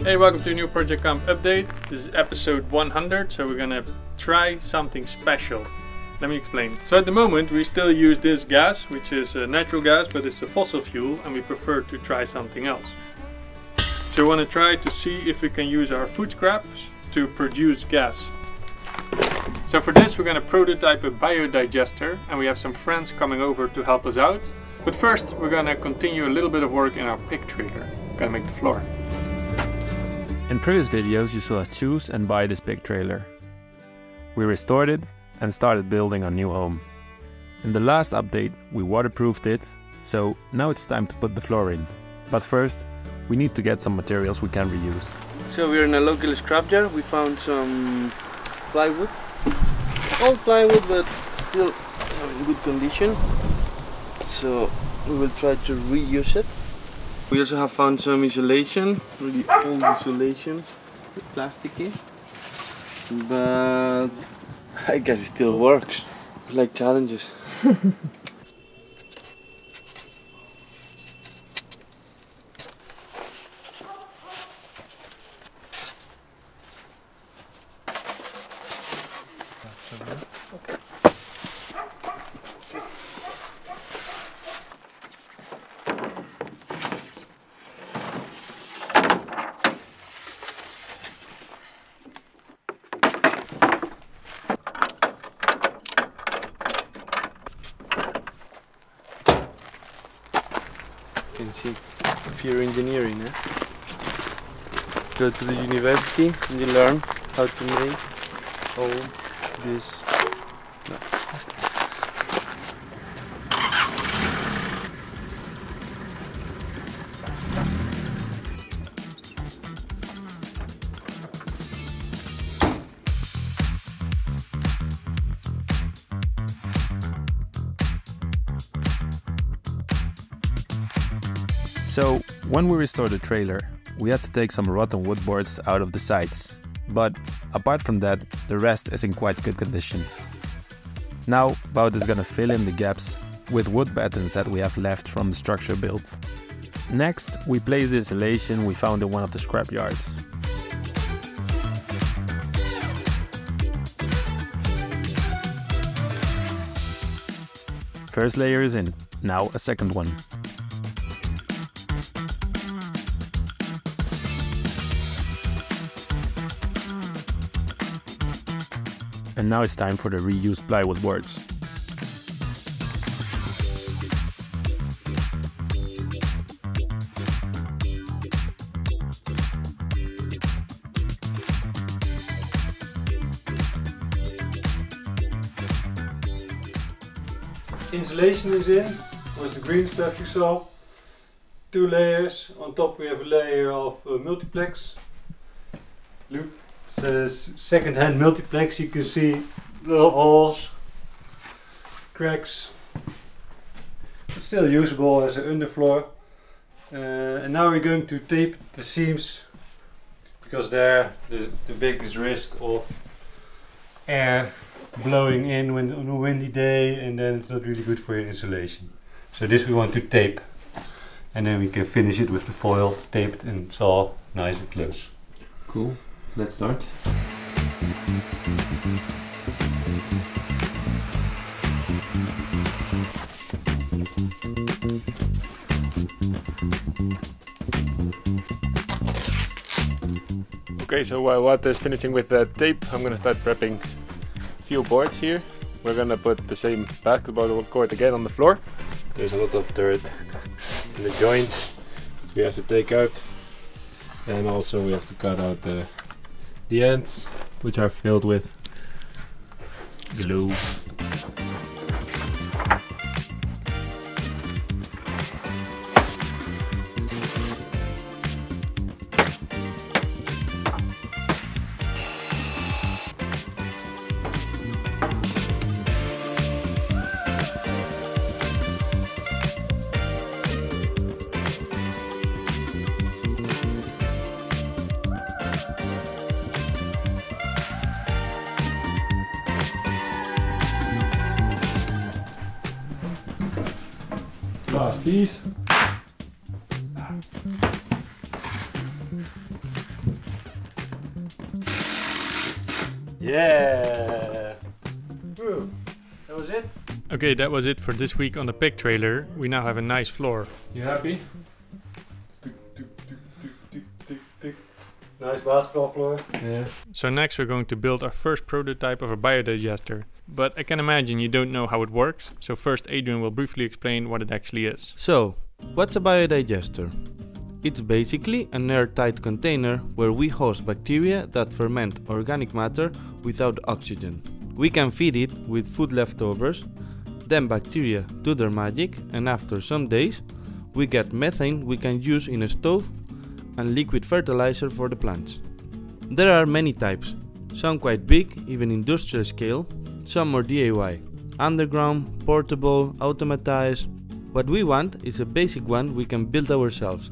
Hey, welcome to a new Project Camp update. This is episode 100, so we're gonna try something special. Let me explain. So at the moment we still use this gas, which is a natural gas, but it's a fossil fuel, and we prefer to try something else. So we want to try to see if we can use our food scraps to produce gas. So for this we're gonna prototype a biodigester, and we have some friends coming over to help us out. But first we're gonna continue a little bit of work in our pig trailer. Gonna make the floor. In previous videos you saw us choose and buy this big trailer. We restored it and started building our new home. In the last update we waterproofed it, so now it's time to put the floor in. But first we need to get some materials we can reuse. So we're in a local scrapyard. We found some plywood, old plywood but still in good condition, so we will try to reuse it. We also have found some insulation, really old insulation, plasticky, but I guess it still works. I like challenges. You can see pure engineering. Go to the university and you learn how to make all these nuts. So when we restored the trailer, we had to take some rotten wood boards out of the sides. But apart from that, the rest is in quite good condition. Now Wout is gonna fill in the gaps with wood battens that we have left from the structure built. Next, we place the insulation we found in one of the scrap yards. First layer is in, now a second one. And now it's time for the reused plywood boards. Insulation is in, was the green stuff you saw. 2 layers, on top we have a layer of multiplex. Look. It's a second-hand multiplex. You can see little holes, cracks. It's still usable as an underfloor. And now we're going to tape the seams, because there's the biggest risk of air blowing in on a windy day, and then it's not really good for your insulation. So this we want to tape, and then we can finish it with the foil taped and it's all nice and close. Cool. Let's start. Okay, so while Wout is finishing with the tape, I'm gonna start prepping a few boards here. We're gonna put the same basketball court again on the floor. There's a lot of dirt in the joints we have to take out, and also we have to cut out the ends, which are filled with glue. Last piece. Yeah! Woo. That was it? Okay, that was it for this week on the pig trailer. We now have a nice floor. You happy? Nice basketball floor. Yeah. So next we're going to build our first prototype of a biodigester. But I can imagine you don't know how it works, so first Adrian will briefly explain what it actually is. So, what's a biodigester? It's basically an airtight container where we host bacteria that ferment organic matter without oxygen. We can feed it with food leftovers, then bacteria do their magic, and after some days we get methane we can use in a stove and liquid fertilizer for the plants. There are many types, some quite big, even industrial scale, some more DIY, underground, portable, automatized. What we want is a basic one we can build ourselves.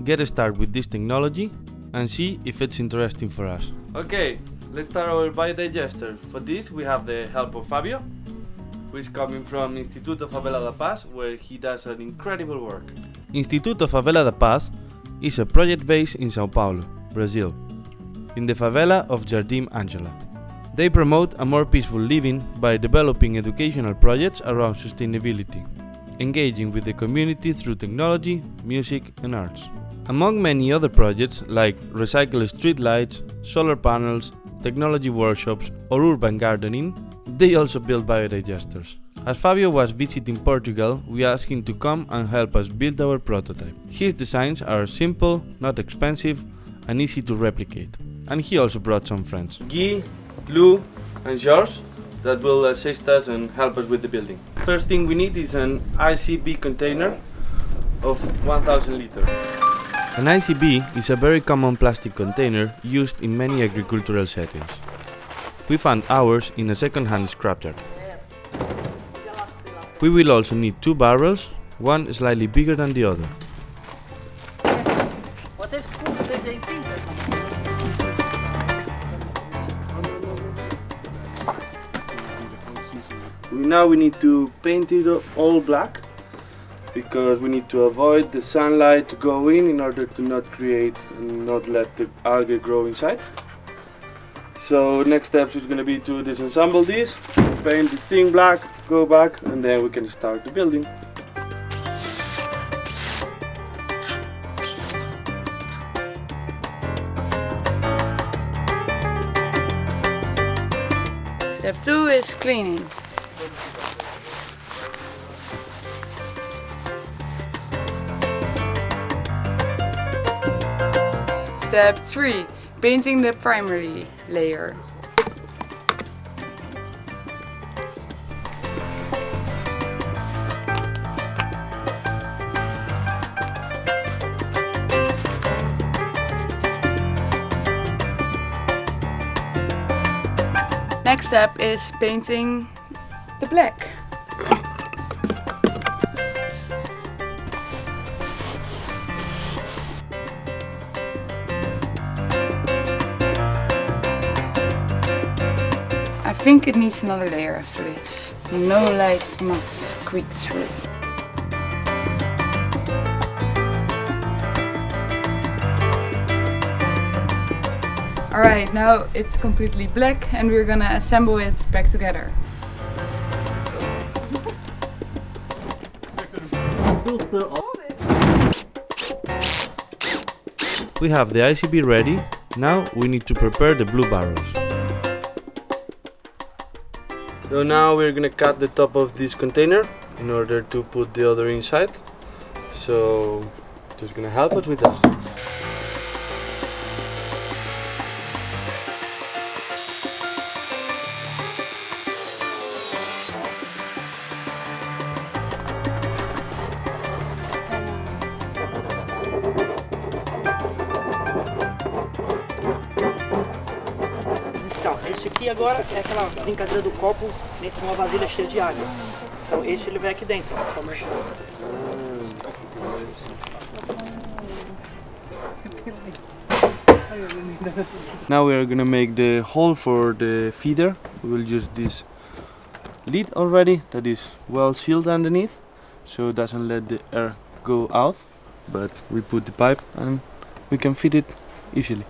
Get a start with this technology and see if it's interesting for us. Okay, let's start our biodigester. For this we have the help of Fabio, who is coming from Instituto Favela da Paz, where he does an incredible work. Instituto Favela da Paz is a project based in São Paulo, Brazil, in the favela of Jardim Angela. They promote a more peaceful living by developing educational projects around sustainability, engaging with the community through technology, music and arts. Among many other projects like recycled streetlights, solar panels, technology workshops or urban gardening, they also build biodigesters. As Fabio was visiting Portugal, we asked him to come and help us build our prototype. His designs are simple, not expensive and easy to replicate. And he also brought some friends. Guy, Lou and George that will assist us and help us with the building. First thing we need is an ICB container of 1000 liters. An ICB is a very common plastic container used in many agricultural settings. We found ours in a second-hand scrapyard. We will also need 2 barrels, one slightly bigger than the other. Now we need to paint it all black, because we need to avoid the sunlight to go in order to not create and not let the algae grow inside. So next steps is going to be to disassemble this, paint the thing black, go back, and then we can start the building. Step 2 is cleaning. Step 3, painting the primary layer. Next step is painting the black. I think it needs another layer after this. No light must squeak through. Alright, now it's completely black and we're gonna assemble it back together. We have the ICB ready. Now we need to prepare the blue barrels. So now we're gonna cut the top of this container in order to put the other inside. So just gonna help us with that. Então, esse aqui agora é aquela brincadeira do copo dentro de uma vasilha cheia de água. Então esse ele vai aqui dentro. Now we are gonna make the hole for the feeder. We will use this lid already that is well sealed underneath, so it doesn't let the air go out, but we put the pipe and we can feed it easily.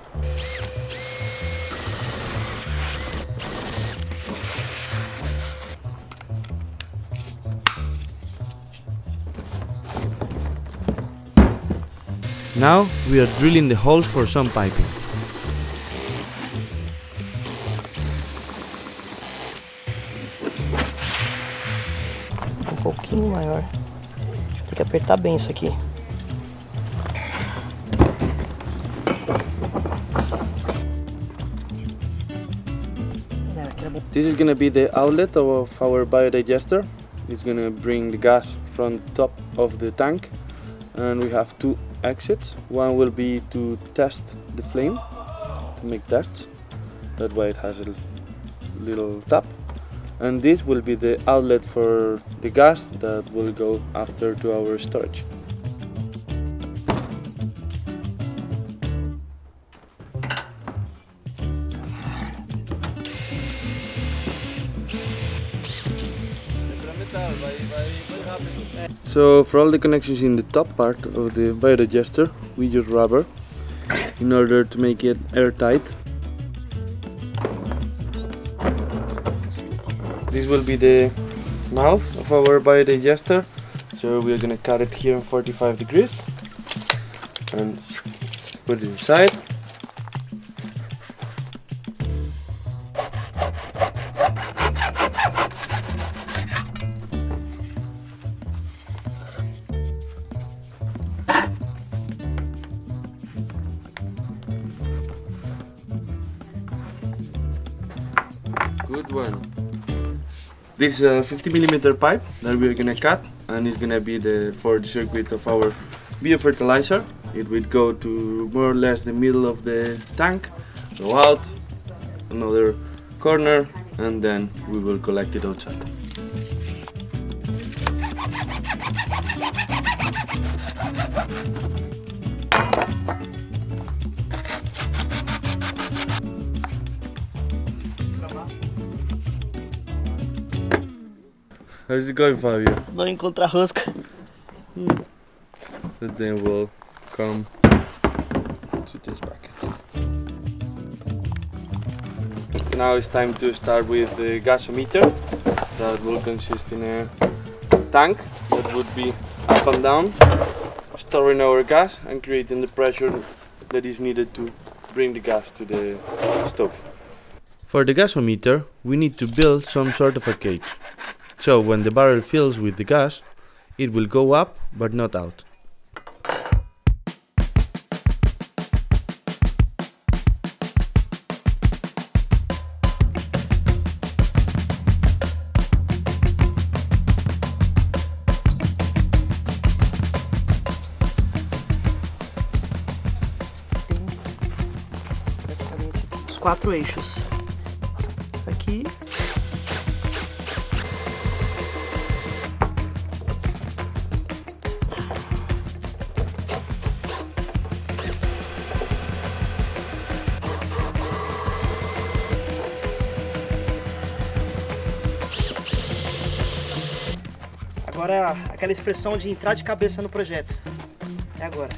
Now we are drilling the holes for some piping. Um pouquinho maior. Tem que apertar bem isso aqui. This is gonna be the outlet of our biodigester. It's gonna bring the gas from the top of the tank, and we have two exits. One will be to test the flame, to make tests. That's why it has a little tap. And this will be the outlet for the gas that will go after to our storage. So for all the connections in the top part of the biodigester, we use rubber in order to make it airtight. This will be the mouth of our biodigester, so we're gonna cut it here in 45 degrees and put it inside. Good one. This is a 50mm pipe that we're gonna cut, and it's gonna be for the circuit of our biofertilizer. It will go to more or less the middle of the tank, go out, another corner, and then we will collect it outside. How's it going, Fabio? Não encontrar rosca. And then we'll come to this bracket. Now it's time to start with the gasometer. That will consist in a tank that would be up and down, storing our gas and creating the pressure that is needed to bring the gas to the stove. For the gasometer, we need to build some sort of a cage. So when the barrel fills with the gas, it will go up but not out. Os 4 eixos. Aqui. Agora aquela expressão de entrar de cabeça no projeto. É agora.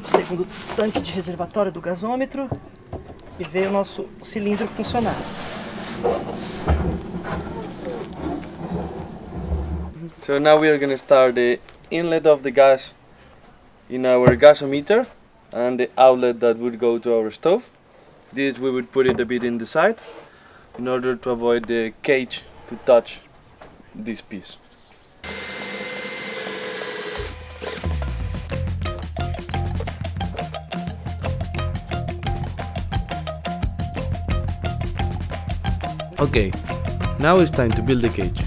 Segundo tanque de reservatório do gasômetro e ver o nosso cilindro funcionar. So now we are going to start the inlet of the gas in our gasometer and the outlet that would go to our stove. This we would put it a bit in the side in order to avoid the cage to touch this piece. Okay, now it's time to build the cage.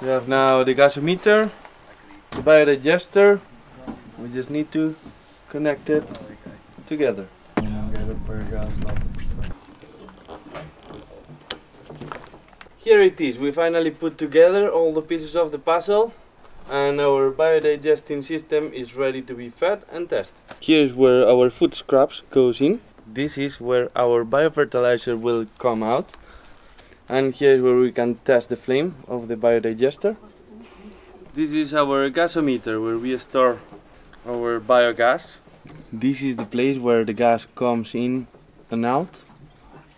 We have now the gasometer, the biodigester. We just need to connect it together. Here it is. We finally put together all the pieces of the puzzle, and our biodigesting system is ready to be fed and tested. Here's where our food scraps goes in. This is where our biofertilizer will come out. And here's where we can test the flame of the biodigester. This is our gasometer where we store our biogas. This is the place where the gas comes in and out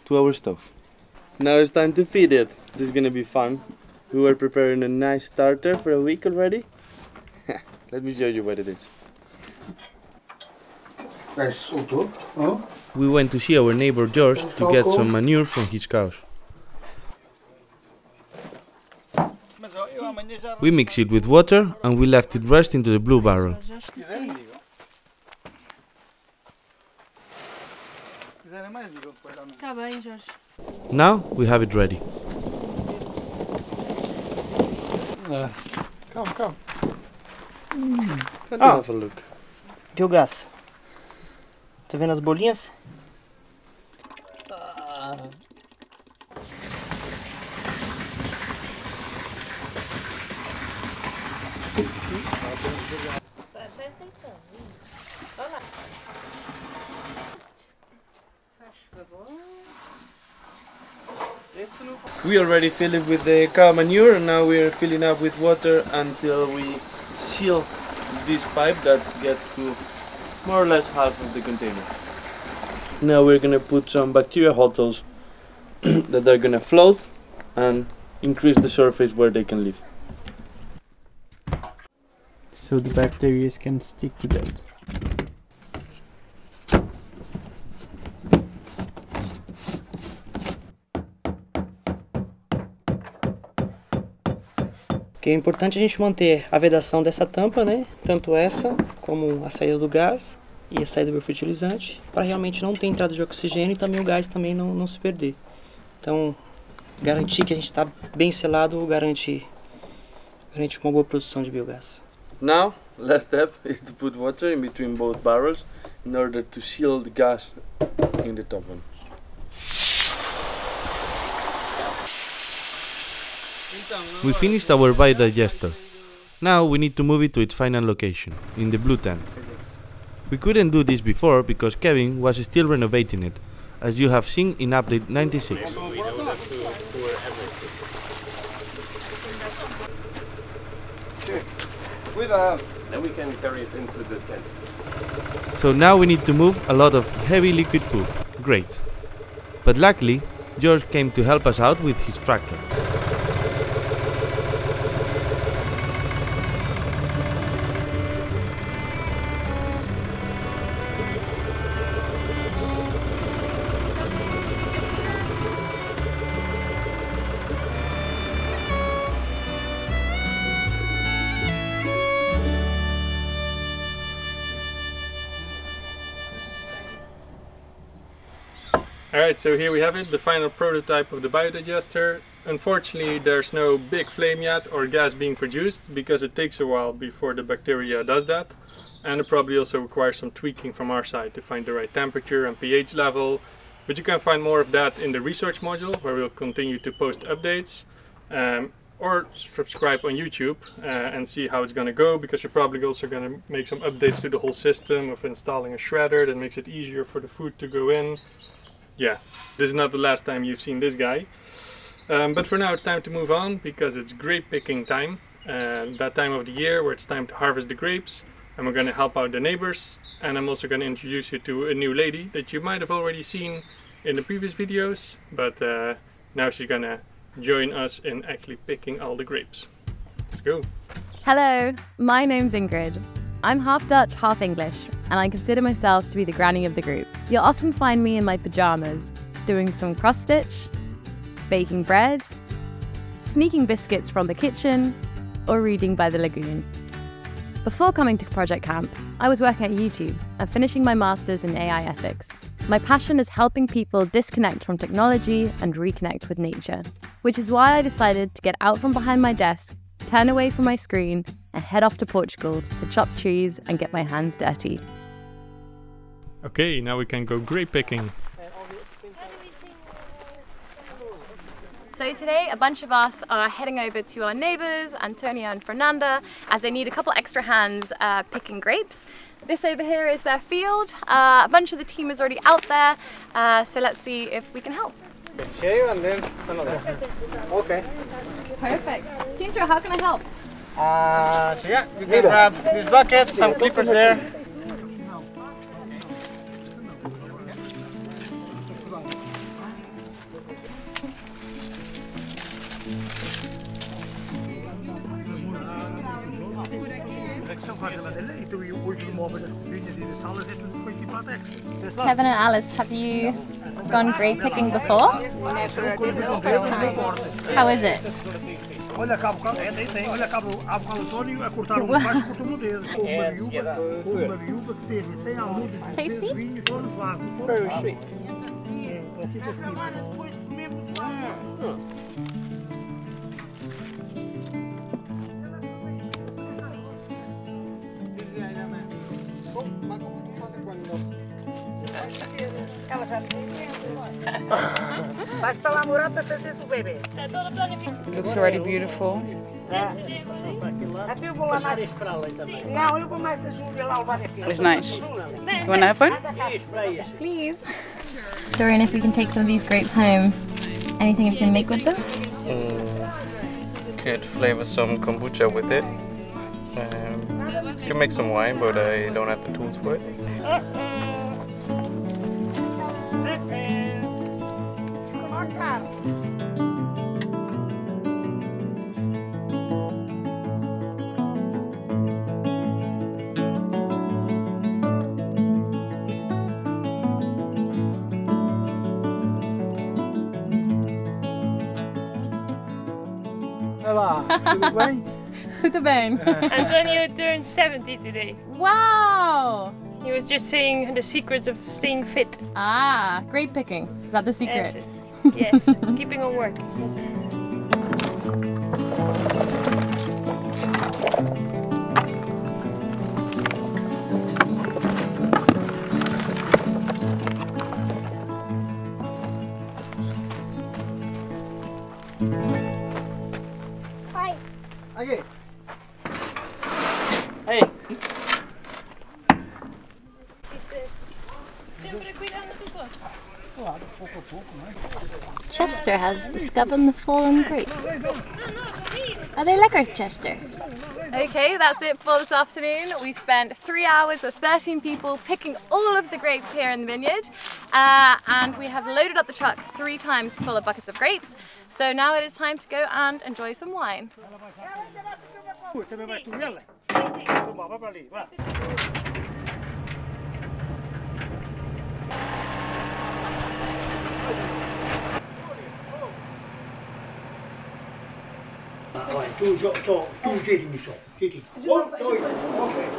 to our stove. Now it's time to feed it. This is gonna be fun. We were preparing a nice starter for a week already. Let me show you what it is. We went to see our neighbor George to get some manure from his cows. We mixed it with water and we left it rest into the blue barrel. Now we have it ready. Come. Let's have a look. Biogás. Tá vendo as bolinhas? Presta atenção. Olha lá. Faz favor. We already filled it with the cow manure and now we are filling up with water until we seal this pipe that gets to more or less half of the container. Now we're gonna put some bacteria holes that are gonna float and increase the surface where they can live. So the bacteria can stick to that. Que é importante a gente manter a vedação dessa tampa, né? Tanto essa como a saída do gás e a saída do biofertilizante, para realmente não ter entrada de oxigênio e também o gás também não se perder. Então, garantir que a gente está bem selado garante uma boa produção de biogás. Now, last step is to put water in between both barrels in order to seal the gas in the top one. We finished our biodigester. Now we need to move it to its final location, in the blue tent. We couldn't do this before because Kevin was still renovating it, as you have seen in update 96. Then we can carry it into the tent. So now we need to move a lot of heavy liquid poop. Great. But luckily, George came to help us out with his tractor. Alright, so here we have it, the final prototype of the biodigester. Unfortunately, there's no big flame yet or gas being produced because it takes a while before the bacteria does that. And it probably also requires some tweaking from our side to find the right temperature and pH level. But you can find more of that in the research module where we'll continue to post updates. Or subscribe on YouTube and see how it's gonna go, because we're probably also gonna make some updates to the whole system of installing a shredder that makes it easier for the food to go in. Yeah, this is not the last time you've seen this guy. But for now it's time to move on because it's grape picking time. That time of the year where it's time to harvest the grapes. And we're going to help out the neighbors. And I'm also going to introduce you to a new lady that you might have already seen in the previous videos. But now she's going to join us in actually picking all the grapes. Let's go. Hello, my name's Ingrid. I'm half Dutch, half English, and I consider myself to be the granny of the group. You'll often find me in my pajamas, doing some cross-stitch, baking bread, sneaking biscuits from the kitchen, or reading by the lagoon. Before coming to Project Camp, I was working at YouTube and finishing my master's in AI ethics. My passion is helping people disconnect from technology and reconnect with nature, which is why I decided to get out from behind my desk turn away from my screen and head off to Portugal to chop trees and get my hands dirty. Okay, now we can go grape picking. So today a bunch of us are heading over to our neighbours, Antonio and Fernanda, as they need a couple extra hands picking grapes. This over here is their field. A bunch of the team is already out there, so let's see if we can help. Okay. Perfect. Kincho, how can I help? So yeah, you can grab this bucket, some clippers there. Kevin and Alice, have you gone grape picking before? This is the first time. How is it? Olha cá, olha cá, o Antônio a cortar baixo, cortou no dedo. Uma viúva que teve 100 alunos de vinho só no vaso. Very sweet. Depois comemos lá. Ela já vais para lá morar para fazer o bebê. It looks already beautiful. Até eu vou lá mais. Não, eu vou mais a Júlia lá levar aqui. It's nice. You want to have one? Yes, please. Dorian, if we can take some of these grapes home, anything you can make with them? Could flavor some kombucha with it. Can make some wine, but I don't have the tools for it. Olá, tudo bem? Tudo bem. Antonio turned 70 today. Wow! He was just saying the secrets of staying fit. Ah, grape picking. Is that the secret? Yes, keeping on working. Hi. Okay. Hey. Chester has discovered the fallen grape. Are they lekker, Chester? Okay, that's it for this afternoon. We've spent 3 hours with 13 people picking all of the grapes here in the vineyard, and we have loaded up the truck 3 times full of buckets of grapes. So now it is time to go and enjoy some wine. Tu girini só, giri. Ok.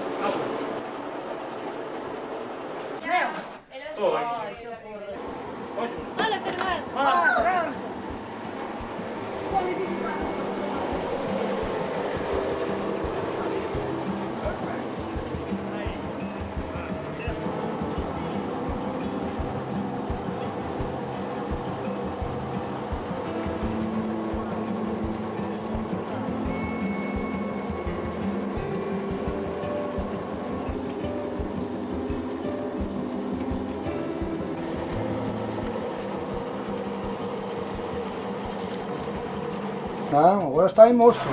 Não, agora está em mosto.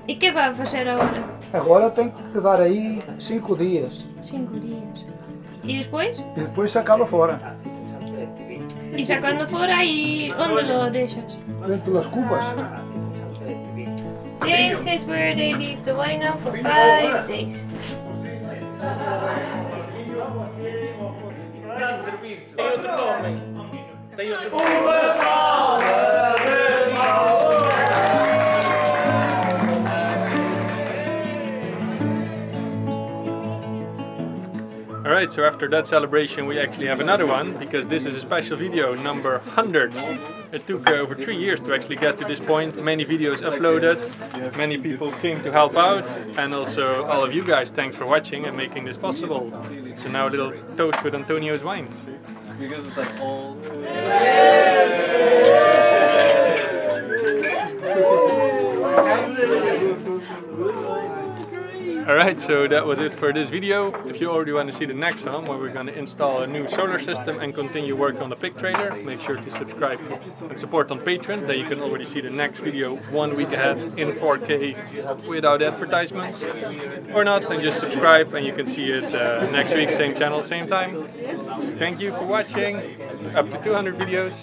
E que vai fazer agora? Agora tem que dar aí 5 dias. 5 dias. E depois? E depois sacá-lo fora. E sacando fora aí, onde lo deixas? Dentro das cubas. This is where they leave the wine now for 5 days. Grande serviço. Tem outro nome. Tem outro nome. Alright, so after that celebration we actually have another one, because this is a special video, number 100. It took over 3 years to actually get to this point, many videos uploaded, many people came to help out, and also all of you guys, thanks for watching and making this possible. So now a little toast with Antonio's wine. Because it's like all... Alright, so that was it for this video. If you already want to see the next one, where we're going to install a new solar system and continue working on the pig trailer, make sure to subscribe and support on Patreon. Then you can already see the next video 1 week ahead in 4K without advertisements. Or not, then just subscribe and you can see it next week, same channel, same time. Thank you for watching. Up to 200 videos.